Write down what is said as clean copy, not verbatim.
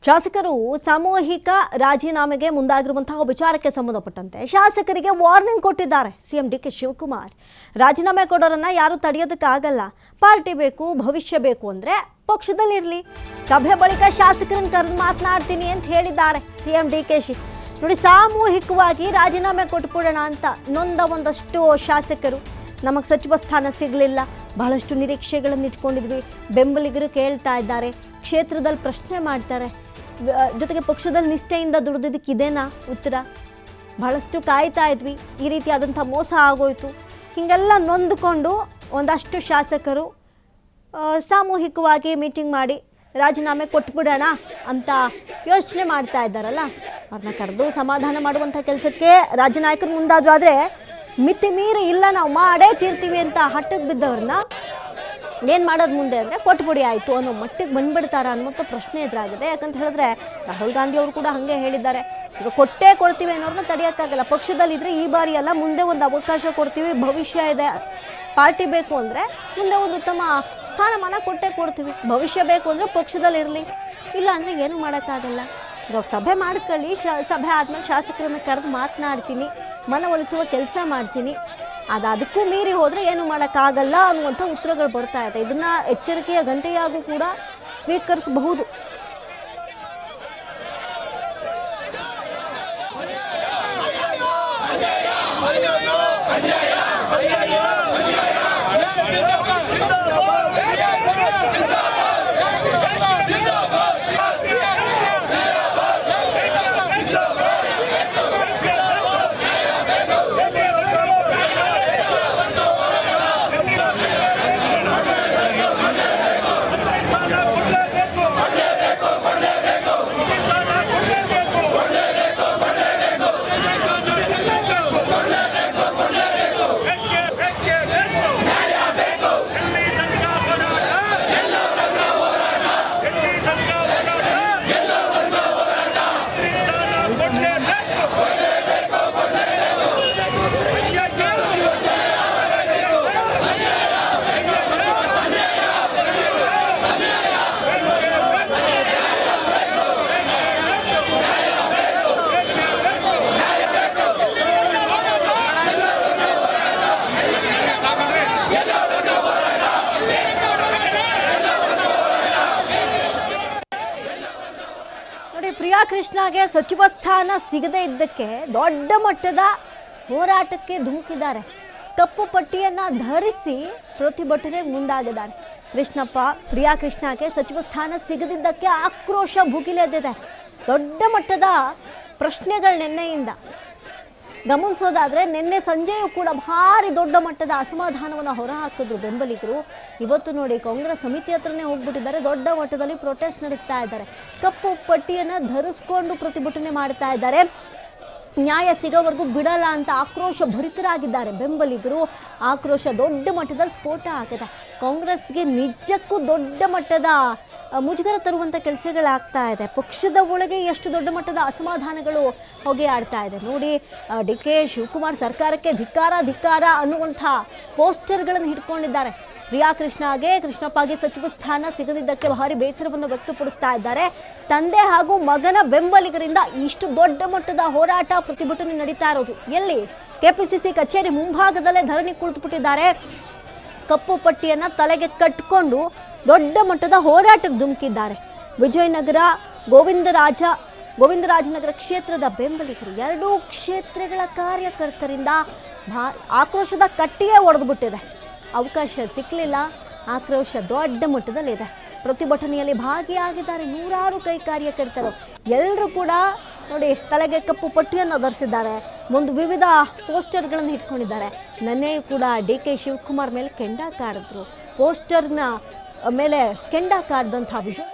ಶಾಸಕರು ಸಾಮೂಹಿಕ ರಾಜೀನಾಮೆಗೆ ಮುಂದಾಗಿರುವಂತಹ ವಿಚಾರಕ್ಕೆ ಸಂಬಂಧಪಟ್ಟಂತೆ ಶಾಸಕರಿಗೆ ವಾರ್ನಿಂಗ್ ಕೊಟ್ಟಿದ್ದಾರೆ ಸಿಎಂ ಡಿಕೆ ಶಿವಕುಮಾರ್. ರಾಜೀನಾಮೆ ಕೊಡೋರನ್ನ ಯಾರು ತಡೆಯೋದಕ್ಕಾಗಲ್ಲ. ಪಾರ್ಟಿ ಬೇಕು, ಭವಿಷ್ಯ ಬೇಕು ಅಂದ್ರೆ ಪಕ್ಷದಲ್ಲಿರಲಿ. ಸಭೆ ಬಳಿಕ ಶಾಸಕರನ್ನ ಕರೆದು ಮಾತನಾಡ್ತೀನಿ ಅಂತ ಹೇಳಿದ್ದಾರೆ ಸಿಎಂ ಡಿಕೆಶಿ. ನೋಡಿ, ಸಾಮೂಹಿಕವಾಗಿ ರಾಜೀನಾಮೆ ಕೊಟ್ಬಿಡೋಣ ಅಂತ ನೊಂದ ಒಂದಷ್ಟು ಶಾಸಕರು. ನಮಗೆ ಸಚಿವ ಸ್ಥಾನ ಸಿಗಲಿಲ್ಲ, ಬಹಳಷ್ಟು ನಿರೀಕ್ಷೆಗಳನ್ನು ಇಟ್ಕೊಂಡಿದ್ವಿ, ಬೆಂಬಲಿಗರು ಕೇಳ್ತಾ ಇದ್ದಾರೆ, ಕ್ಷೇತ್ರದಲ್ಲಿ ಪ್ರಶ್ನೆ ಮಾಡ್ತಾರೆ, ಜೊತೆಗೆ ಪಕ್ಷದಲ್ಲಿ ನಿಷ್ಠೆಯಿಂದ ದುಡಿದಿದ್ದಕ್ಕೆ ಇದೇನಾ ಉತ್ತರ, ಬಹಳಷ್ಟು ಕಾಯ್ತಾ ಇದ್ವಿ, ಈ ರೀತಿಯಾದಂಥ ಮೋಸ ಆಗೋಯ್ತು, ಹೀಗೆಲ್ಲ ನೊಂದುಕೊಂಡು ಒಂದಷ್ಟು ಶಾಸಕರು ಸಾಮೂಹಿಕವಾಗಿ ಮೀಟಿಂಗ್ ಮಾಡಿ ರಾಜೀನಾಮೆ ಕೊಟ್ಬಿಡೋಣ ಅಂತ ಯೋಚನೆ ಮಾಡ್ತಾ ಇದ್ದಾರಲ್ಲ, ಅವ್ರನ್ನ ಕರೆದು ಸಮಾಧಾನ ಮಾಡುವಂಥ ಕೆಲಸಕ್ಕೆ ರಾಜ್ಯ ನಾಯಕರು ಮುಂದಾದ್ರು. ಆದರೆ ಮಿತಿ ಮೀರಿ ಇಲ್ಲ ನಾವು ಮಾಡೇ ತೀರ್ತೀವಿ ಅಂತ ಹಟ್ಟಕ್ಕೆ ಬಿದ್ದವ್ರನ್ನ ಏನು ಮಾಡೋದು ಮುಂದೆ ಅಂದರೆ ಕೊಟ್ಬಿಡಿ ಆಯಿತು ಅನ್ನೋ ಮಟ್ಟಿಗೆ ಬಂದ್ಬಿಡ್ತಾರ ಅನ್ನೋಂಥ ಪ್ರಶ್ನೆ ಎದುರಾಗಿದೆ. ಯಾಕಂತ ಹೇಳಿದ್ರೆ ರಾಹುಲ್ ಗಾಂಧಿ ಅವರು ಕೂಡ ಹಾಗೆ ಹೇಳಿದ್ದಾರೆ, ಈಗ ಕೊಟ್ಟೇ ಕೊಡ್ತೀವಿ ಅನ್ನೋರನ್ನ ತಡೆಯೋಕ್ಕಾಗಲ್ಲ. ಪಕ್ಷದಲ್ಲಿದ್ದರೆ ಈ ಬಾರಿ ಅಲ್ಲ, ಮುಂದೆ ಒಂದು ಅವಕಾಶ ಕೊಡ್ತೀವಿ, ಭವಿಷ್ಯ ಇದೆ, ಪಾರ್ಟಿ ಬೇಕು ಅಂದರೆ ಮುಂದೆ ಒಂದು ಉತ್ತಮ ಸ್ಥಾನಮಾನ ಕೊಟ್ಟೇ ಕೊಡ್ತೀವಿ, ಭವಿಷ್ಯ ಬೇಕು ಅಂದರೆ ಪಕ್ಷದಲ್ಲಿರಲಿ, ಇಲ್ಲ ಅಂದರೆ ಏನೂ ಮಾಡೋಕ್ಕಾಗಲ್ಲ. ಈಗ ಸಭೆ ಮಾಡ್ಕೊಳ್ಳಿ, ಸಭೆ ಆದಮೇಲೆ ಶಾಸಕರನ್ನ ಕರೆದು ಮಾತನಾಡ್ತೀನಿ, ಮನವೊಲಿಸುವ ಕೆಲಸ ಮಾಡ್ತೀನಿ, ಅದಕ್ಕೂ ಮೀರಿ ಹೋದರೆ ಏನು ಮಾಡೋಕ್ಕಾಗಲ್ಲ ಅನ್ನುವಂಥ ಉತ್ತರಗಳು ಬರ್ತಾ ಇದೆ. ಇದನ್ನು ಎಚ್ಚರಿಕೆಯ ಗಂಟೆಯಾಗೂ ಕೂಡ ಸ್ವೀಕರಿಸಬಹುದು. ಪ್ರಿಯಾ ಕೃಷ್ಣಗೆ ಸಚಿವ ಸ್ಥಾನ ಸಿಗದೇ ಇದ್ದಕ್ಕೆ ದೊಡ್ಡ ಮಟ್ಟದ ಹೋರಾಟಕ್ಕೆ ಧುಮುಕಿದ್ದಾರೆ. ಕಪ್ಪು ಪಟ್ಟಿಯನ್ನು ಧರಿಸಿ ಪ್ರತಿಭಟನೆಗೆ ಮುಂದಾಗಿದ್ದಾರೆ. ಪ್ರಿಯಾ ಕೃಷ್ಣಗೆ ಸಚಿವ ಸ್ಥಾನ ಸಿಗದಿದ್ದಕ್ಕೆ ಆಕ್ರೋಶ ಭುಗಿಲೆದ್ದಿದೆ. ದೊಡ್ಡ ಮಟ್ಟದ ಪ್ರಶ್ನೆಗಳು ನಿನ್ನೆಯಿಂದ ಗಮನಿಸೋದಾದರೆ, ನಿನ್ನೆ ಸಂಜೆಯೂ ಕೂಡ ಭಾರಿ ದೊಡ್ಡ ಮಟ್ಟದ ಅಸಮಾಧಾನವನ್ನು ಹೊರಹಾಕಿದ್ರು ಬೆಂಬಲಿಗರು. ಇವತ್ತು ನೋಡಿ, ಕಾಂಗ್ರೆಸ್ ಸಮಿತಿ ಹತ್ರನೇ ಹೋಗ್ಬಿಟ್ಟಿದ್ದಾರೆ, ದೊಡ್ಡ ಮಟ್ಟದಲ್ಲಿ ಪ್ರೊಟೆಸ್ಟ್ ನಡೆಸ್ತಾ ಇದ್ದಾರೆ. ಕಪ್ಪು ಪಟ್ಟಿಯನ್ನು ಧರಿಸ್ಕೊಂಡು ಪ್ರತಿಭಟನೆ ಮಾಡ್ತಾ ಇದ್ದಾರೆ. ನ್ಯಾಯ ಸಿಗೋವರೆಗೂ ಬಿಡಲ್ಲ ಅಂತ ಆಕ್ರೋಶ ಭರಿತರಾಗಿದ್ದಾರೆ ಬೆಂಬಲಿಗರು. ಆಕ್ರೋಶ ದೊಡ್ಡ ಮಟ್ಟದಲ್ಲಿ ಸ್ಫೋಟ ಆಗಿದೆ. ಕಾಂಗ್ರೆಸ್ಗೆ ನಿಜಕ್ಕೂ ದೊಡ್ಡ ಮಟ್ಟದ ಮುಜುಗರ ತರುವಂಥ ಕೆಲಸಗಳಾಗ್ತಾ ಇದೆ. ಪಕ್ಷದ ಒಳಗೆ ಎಷ್ಟು ದೊಡ್ಡ ಮಟ್ಟದ ಅಸಮಾಧಾನಗಳು ಹೊಗೆ ಆಡ್ತಾ ಇದೆ ನೋಡಿ. ಡಿ ಕೆ ಶಿವಕುಮಾರ್ ಸರ್ಕಾರಕ್ಕೆ ಧಿಕ್ಕಾರ ಧಿಕ್ಕಾರ ಅನ್ನುವಂಥ ಪೋಸ್ಟರ್ಗಳನ್ನು ಹಿಡ್ಕೊಂಡಿದ್ದಾರೆ. ಪ್ರಿಯಾ ಕೃಷ್ಣಪ್ಪಗೆ ಸಚಿವ ಸ್ಥಾನ ಸಿಗದಿದ್ದಕ್ಕೆ ಭಾರಿ ಬೇಸರವನ್ನು ವ್ಯಕ್ತಪಡಿಸ್ತಾ ಇದ್ದಾರೆ. ತಂದೆ ಹಾಗೂ ಮಗನ ಬೆಂಬಲಿಗರಿಂದ ಇಷ್ಟು ದೊಡ್ಡ ಮಟ್ಟದ ಹೋರಾಟ ಪ್ರತಿಭಟನೆ ನಡೀತಾ ಇರೋದು ಎಲ್ಲಿ? ಕೆಪಿಸಿಸಿ ಕಚೇರಿ ಮುಂಭಾಗದಲ್ಲೇ ಧರಣಿ ಕುಳಿತುಬಿಟ್ಟಿದ್ದಾರೆ. ಕಪ್ಪು ಪಟ್ಟಿಯನ್ನು ತಲೆಗೆ ಕಟ್ಟಿಕೊಂಡು ದೊಡ್ಡ ಮಟ್ಟದ ಹೋರಾಟಕ್ಕೆ ಧುಮುಕಿದ್ದಾರೆ. ವಿಜಯನಗರ, ಗೋವಿಂದರಾಜನಗರ ಕ್ಷೇತ್ರದ ಬೆಂಬಲಿಗರು, ಎರಡೂ ಕ್ಷೇತ್ರಗಳ ಕಾರ್ಯಕರ್ತರಿಂದ ಆಕ್ರೋಶದ ಕಟ್ಟಿಯೇ ಒಡೆದುಬಿಟ್ಟಿದೆ. ಅವಕಾಶ ಸಿಕ್ಕಲಿಲ್ಲ, ಆಕ್ರೋಶ ದೊಡ್ಡ ಮಟ್ಟದಲ್ಲಿದೆ. ಪ್ರತಿಭಟನೆಯಲ್ಲಿ ಭಾಗಿಯಾಗಿದ್ದಾರೆ ನೂರಾರು ಕೈ ಕಾರ್ಯಕರ್ತರು. ಎಲ್ಲರೂ ಕೂಡ ನೋಡಿ, ತಲೆಗೆ ಕಪ್ಪು ಪಟ್ಟಿಯನ್ನು ಧರಿಸಿದ್ದಾರೆ, ಒಂದು ವಿವಿಧ ಪೋಸ್ಟರ್ಗಳನ್ನು ಇಟ್ಕೊಂಡಿದ್ದಾರೆ. ನನ್ನೆಯೂ ಕೂಡ ಡಿ ಕೆ ಶಿವಕುಮಾರ್ ಮೇಲೆ ಕೆಂಡ ಕಾರಿದ್ರು. ಪೋಸ್ಟರ್ನ ಮೇಲೆ ಕೆಂಡ ಕಾರದಂಥ ವಿಷಯ